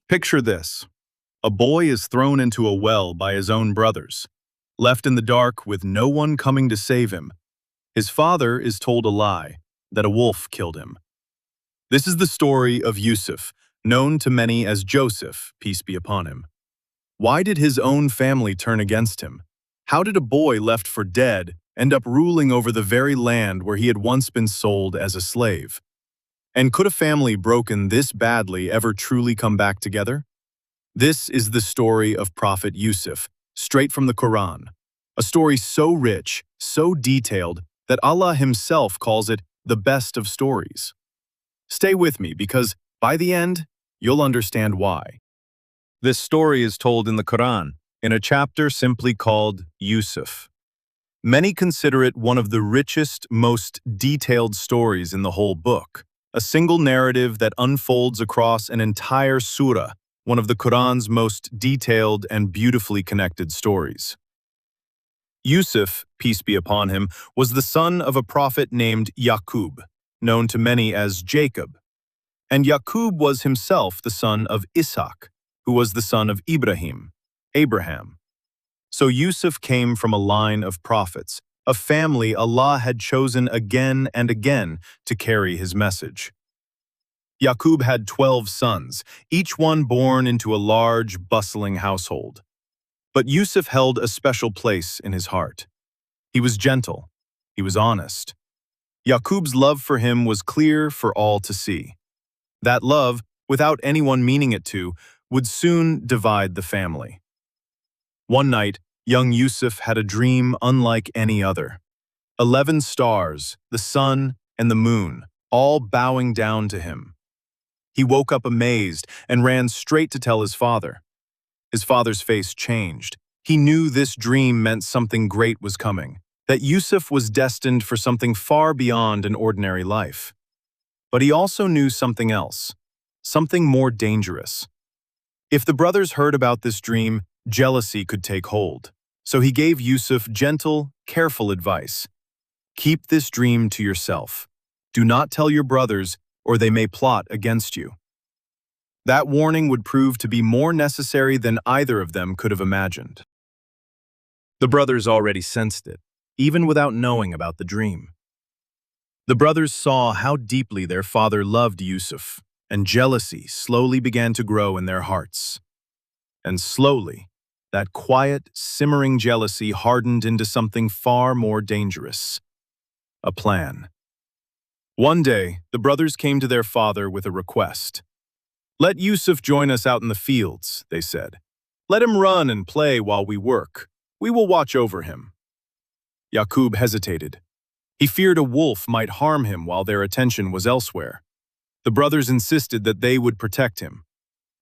Picture this. A boy is thrown into a well by his own brothers, left in the dark with no one coming to save him. His father is told a lie, that a wolf killed him. This is the story of Yusuf, known to many as Joseph, peace be upon him. Why did his own family turn against him? How did a boy left for dead end up ruling over the very land where he had once been sold as a slave? And could a family broken this badly ever truly come back together? This is the story of Prophet Yusuf, straight from the Quran. A story so rich, so detailed, that Allah Himself calls it the best of stories. Stay with me because, by the end, you'll understand why. This story is told in the Quran, in a chapter simply called Yusuf. Many consider it one of the richest, most detailed stories in the whole book, a single narrative that unfolds across an entire surah, one of the Quran's most detailed and beautifully connected stories. Yusuf, peace be upon him, was the son of a prophet named Yaqub, known to many as Jacob. And Yaqub was himself the son of Ishaq, who was the son of Abraham. So Yusuf came from a line of prophets, a family Allah had chosen again and again to carry His message. Yaqub had 12 sons, each one born into a large, bustling household. But Yusuf held a special place in his heart. He was gentle. He was honest. Yaqub's love for him was clear for all to see. That love, without anyone meaning it to, would soon divide the family. One night, young Yusuf had a dream unlike any other. 11 stars, the sun and the moon, all bowing down to him. He woke up amazed and ran straight to tell his father. His father's face changed. He knew this dream meant something great was coming, that Yusuf was destined for something far beyond an ordinary life. But he also knew something else, something more dangerous. If the brothers heard about this dream, jealousy could take hold. So he gave Yusuf gentle, careful advice. Keep this dream to yourself. Do not tell your brothers, or they may plot against you. That warning would prove to be more necessary than either of them could have imagined. The brothers already sensed it, even without knowing about the dream. The brothers saw how deeply their father loved Yusuf, and jealousy slowly began to grow in their hearts. And slowly, that quiet, simmering jealousy hardened into something far more dangerous. A plan. One day, the brothers came to their father with a request. "Let Yusuf join us out in the fields," they said. "Let him run and play while we work. We will watch over him." Yaqub hesitated. He feared a wolf might harm him while their attention was elsewhere. The brothers insisted that they would protect him.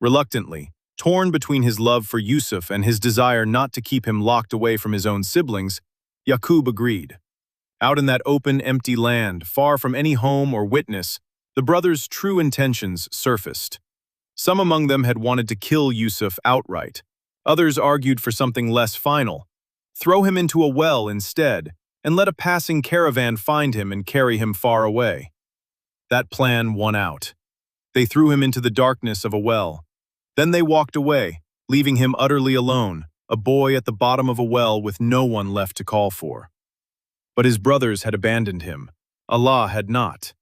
Reluctantly, torn between his love for Yusuf and his desire not to keep him locked away from his own siblings, Yaqub agreed. Out in that open, empty land, far from any home or witness, the brothers' true intentions surfaced. Some among them had wanted to kill Yusuf outright. Others argued for something less final. Throw him into a well instead, and let a passing caravan find him and carry him far away. That plan won out. They threw him into the darkness of a well. Then they walked away, leaving him utterly alone, a boy at the bottom of a well with no one left to call for. But his brothers had abandoned him. Allah had not.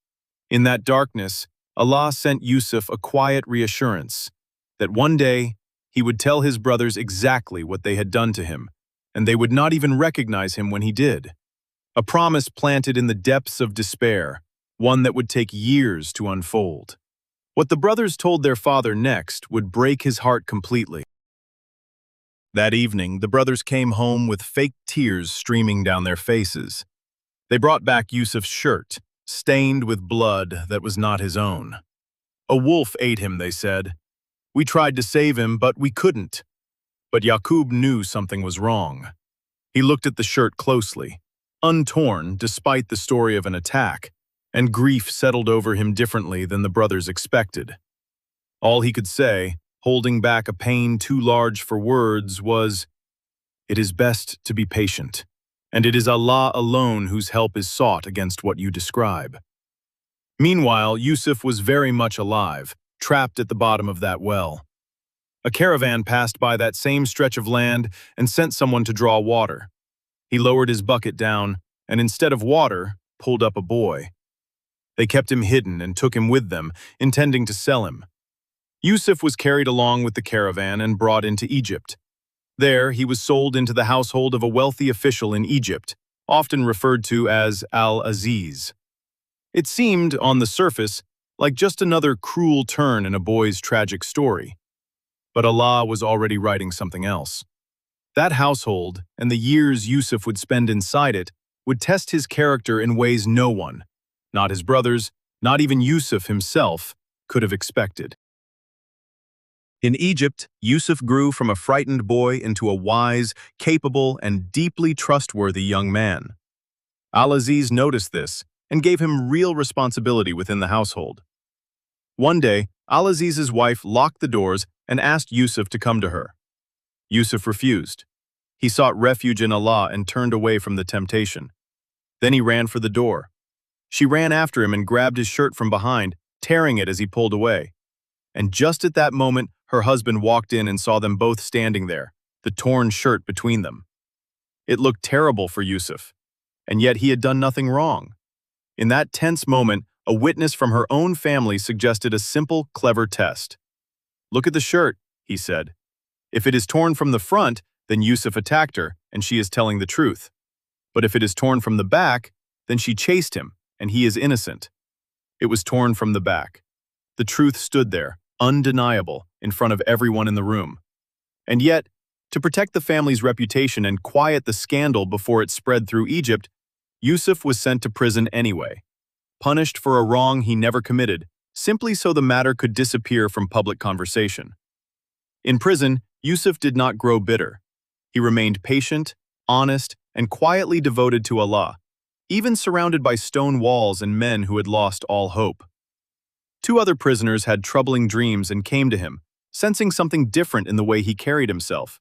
In that darkness, Allah sent Yusuf a quiet reassurance that one day he would tell his brothers exactly what they had done to him, and they would not even recognize him when he did. A promise planted in the depths of despair, one that would take years to unfold. What the brothers told their father next would break his heart completely. That evening, the brothers came home with fake tears streaming down their faces. They brought back Yusuf's shirt, stained with blood that was not his own. A wolf ate him, they said. We tried to save him, but we couldn't. But Yaqub knew something was wrong. He looked at the shirt closely, untorn despite the story of an attack, and grief settled over him differently than the brothers expected. All he could say, holding back a pain too large for words, was, "It is best to be patient, and it is Allah alone whose help is sought against what you describe." Meanwhile, Yusuf was very much alive, trapped at the bottom of that well. A caravan passed by that same stretch of land and sent someone to draw water. He lowered his bucket down, and instead of water, pulled up a boy. They kept him hidden and took him with them, intending to sell him. Yusuf was carried along with the caravan and brought into Egypt. There, he was sold into the household of a wealthy official in Egypt, often referred to as Al-Aziz. It seemed, on the surface, like just another cruel turn in a boy's tragic story. But Allah was already writing something else. That household, and the years Yusuf would spend inside it, would test his character in ways no one, not his brothers, not even Yusuf himself, could have expected. In Egypt, Yusuf grew from a frightened boy into a wise, capable, and deeply trustworthy young man. Al-Aziz noticed this and gave him real responsibility within the household. One day, Al-Aziz's wife locked the doors and asked Yusuf to come to her. Yusuf refused. He sought refuge in Allah and turned away from the temptation. Then he ran for the door. She ran after him and grabbed his shirt from behind, tearing it as he pulled away. And just at that moment, her husband walked in and saw them both standing there, the torn shirt between them. It looked terrible for Yusuf, and yet he had done nothing wrong. In that tense moment, a witness from her own family suggested a simple, clever test. "Look at the shirt," he said. "If it is torn from the front, then Yusuf attacked her, and she is telling the truth. But if it is torn from the back, then she chased him, and he is innocent." It was torn from the back. The truth stood there, undeniable, in front of everyone in the room. And yet, to protect the family's reputation and quiet the scandal before it spread through Egypt, Yusuf was sent to prison anyway, punished for a wrong he never committed, simply so the matter could disappear from public conversation. In prison, Yusuf did not grow bitter. He remained patient, honest, and quietly devoted to Allah, even surrounded by stone walls and men who had lost all hope. Two other prisoners had troubling dreams and came to him, sensing something different in the way he carried himself.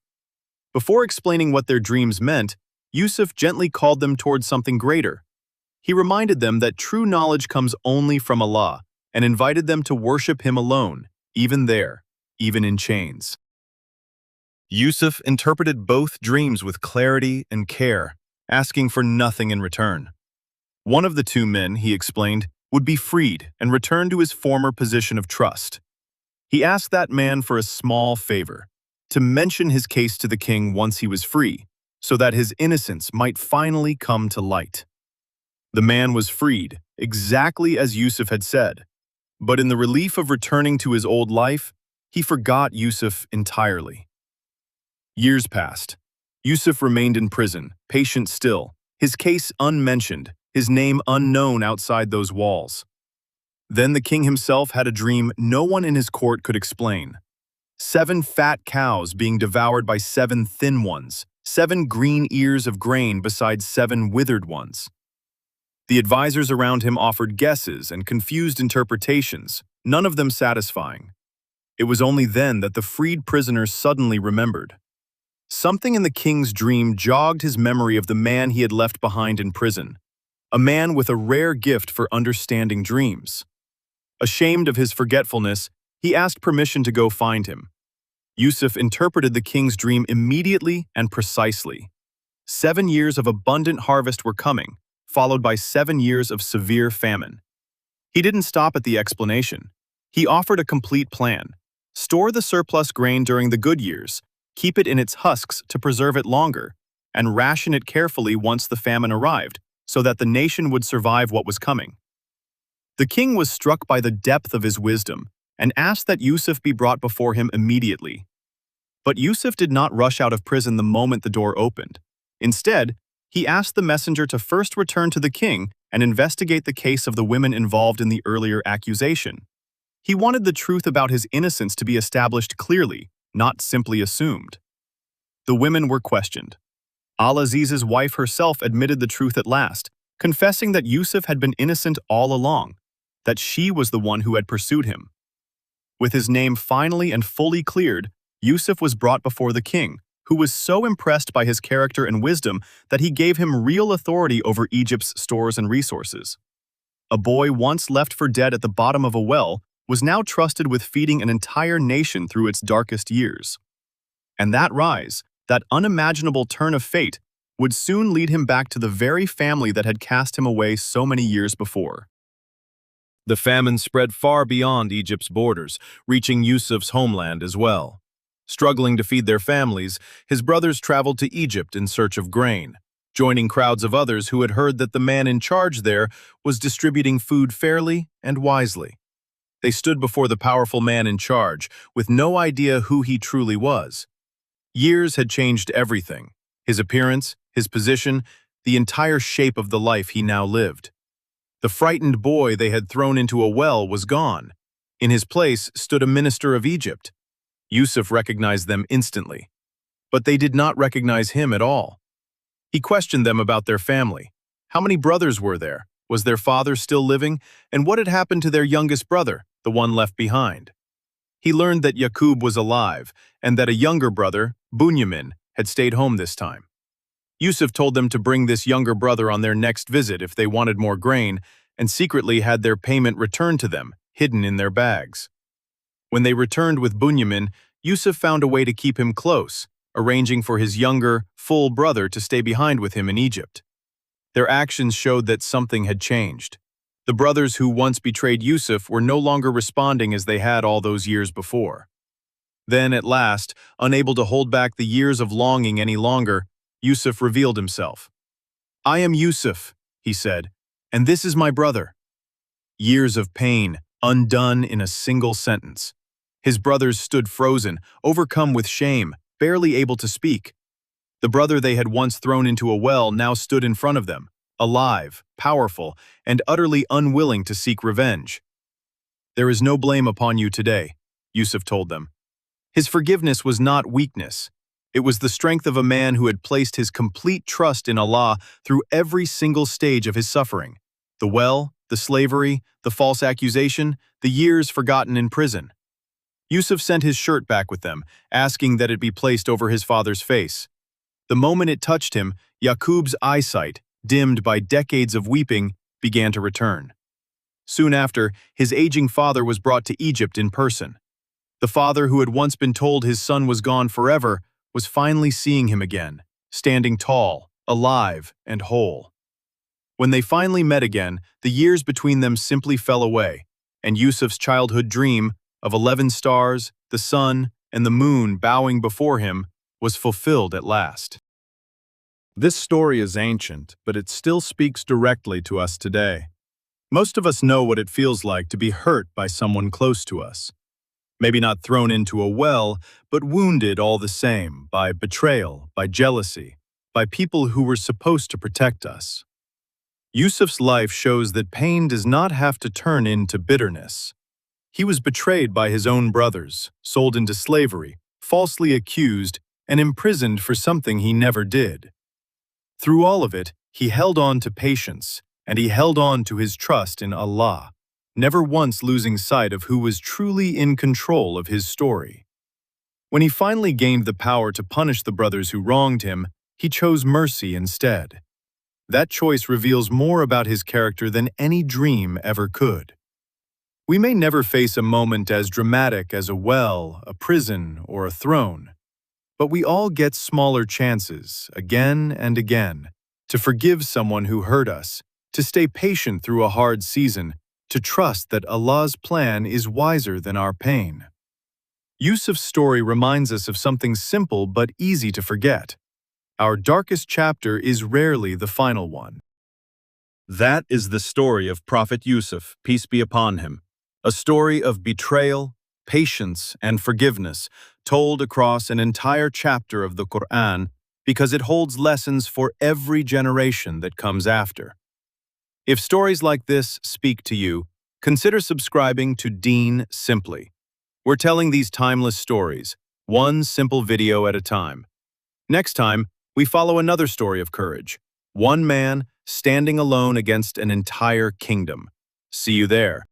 Before explaining what their dreams meant, Yusuf gently called them towards something greater. He reminded them that true knowledge comes only from Allah, and invited them to worship Him alone, even there, even in chains. Yusuf interpreted both dreams with clarity and care, asking for nothing in return. One of the two men, he explained, would be freed and return to his former position of trust. He asked that man for a small favor, to mention his case to the king once he was free, so that his innocence might finally come to light. The man was freed, exactly as Yusuf had said, but in the relief of returning to his old life, he forgot Yusuf entirely. Years passed. Yusuf remained in prison, patient still, his case unmentioned, his name unknown outside those walls. Then the king himself had a dream no one in his court could explain. 7 fat cows being devoured by 7 thin ones, 7 green ears of grain beside 7 withered ones. The advisors around him offered guesses and confused interpretations, none of them satisfying. It was only then that the freed prisoner suddenly remembered. Something in the king's dream jogged his memory of the man he had left behind in prison, a man with a rare gift for understanding dreams. Ashamed of his forgetfulness, he asked permission to go find him. Yusuf interpreted the king's dream immediately and precisely. 7 years of abundant harvest were coming, followed by 7 years of severe famine. He didn't stop at the explanation. He offered a complete plan. Store the surplus grain during the good years, keep it in its husks to preserve it longer, and ration it carefully once the famine arrived, so that the nation would survive what was coming. The king was struck by the depth of his wisdom and asked that Yusuf be brought before him immediately. But Yusuf did not rush out of prison the moment the door opened. Instead, he asked the messenger to first return to the king and investigate the case of the women involved in the earlier accusation. He wanted the truth about his innocence to be established clearly, not simply assumed. The women were questioned. Al-Aziz's wife herself admitted the truth at last, confessing that Yusuf had been innocent all along, that she was the one who had pursued him. With his name finally and fully cleared, Yusuf was brought before the king, who was so impressed by his character and wisdom that he gave him real authority over Egypt's stores and resources. A boy once left for dead at the bottom of a well was now trusted with feeding an entire nation through its darkest years. And that rise, that unimaginable turn of fate, would soon lead him back to the very family that had cast him away so many years before. The famine spread far beyond Egypt's borders, reaching Yusuf's homeland as well. Struggling to feed their families, his brothers traveled to Egypt in search of grain, joining crowds of others who had heard that the man in charge there was distributing food fairly and wisely. They stood before the powerful man in charge, with no idea who he truly was. Years had changed everything: his appearance, his position, the entire shape of the life he now lived. The frightened boy they had thrown into a well was gone. In his place stood a minister of Egypt. Yusuf recognized them instantly, but they did not recognize him at all. He questioned them about their family. How many brothers were there? Was their father still living? And what had happened to their youngest brother, the one left behind? He learned that Yaqub was alive, and that a younger brother, Bunyamin, had stayed home this time. Yusuf told them to bring this younger brother on their next visit if they wanted more grain, and secretly had their payment returned to them, hidden in their bags. When they returned with Bunyamin, Yusuf found a way to keep him close, arranging for his younger, full brother to stay behind with him in Egypt. Their actions showed that something had changed. The brothers who once betrayed Yusuf were no longer responding as they had all those years before. Then, at last, unable to hold back the years of longing any longer, Yusuf revealed himself. "I am Yusuf," he said, "and this is my brother." Years of pain, undone in a single sentence. His brothers stood frozen, overcome with shame, barely able to speak. The brother they had once thrown into a well now stood in front of them, alive, powerful, and utterly unwilling to seek revenge. "There is no blame upon you today," Yusuf told them. His forgiveness was not weakness. It was the strength of a man who had placed his complete trust in Allah through every single stage of his suffering: the well, the slavery, the false accusation, the years forgotten in prison. Yusuf sent his shirt back with them, asking that it be placed over his father's face. The moment it touched him, Yaqub's eyesight, dimmed by decades of weeping, began to return. Soon after, his aging father was brought to Egypt in person. The father who had once been told his son was gone forever was finally seeing him again, standing tall, alive, and whole. When they finally met again, the years between them simply fell away, and Yusuf's childhood dream of 11 stars, the sun, and the moon bowing before him was fulfilled at last. This story is ancient, but it still speaks directly to us today. Most of us know what it feels like to be hurt by someone close to us. Maybe not thrown into a well, but wounded all the same by betrayal, by jealousy, by people who were supposed to protect us. Yusuf's life shows that pain does not have to turn into bitterness. He was betrayed by his own brothers, sold into slavery, falsely accused, and imprisoned for something he never did. Through all of it, he held on to patience, and he held on to his trust in Allah, never once losing sight of who was truly in control of his story. When he finally gained the power to punish the brothers who wronged him, he chose mercy instead. That choice reveals more about his character than any dream ever could. We may never face a moment as dramatic as a well, a prison, or a throne, but we all get smaller chances, again and again, to forgive someone who hurt us, to stay patient through a hard season, to trust that Allah's plan is wiser than our pain. Yusuf's story reminds us of something simple but easy to forget. Our darkest chapter is rarely the final one. That is the story of Prophet Yusuf, peace be upon him. A story of betrayal, patience, and forgiveness, told across an entire chapter of the Quran because it holds lessons for every generation that comes after. If stories like this speak to you, consider subscribing to Deen Simply. We're telling these timeless stories, one simple video at a time. Next time, we follow another story of courage, one man standing alone against an entire kingdom. See you there.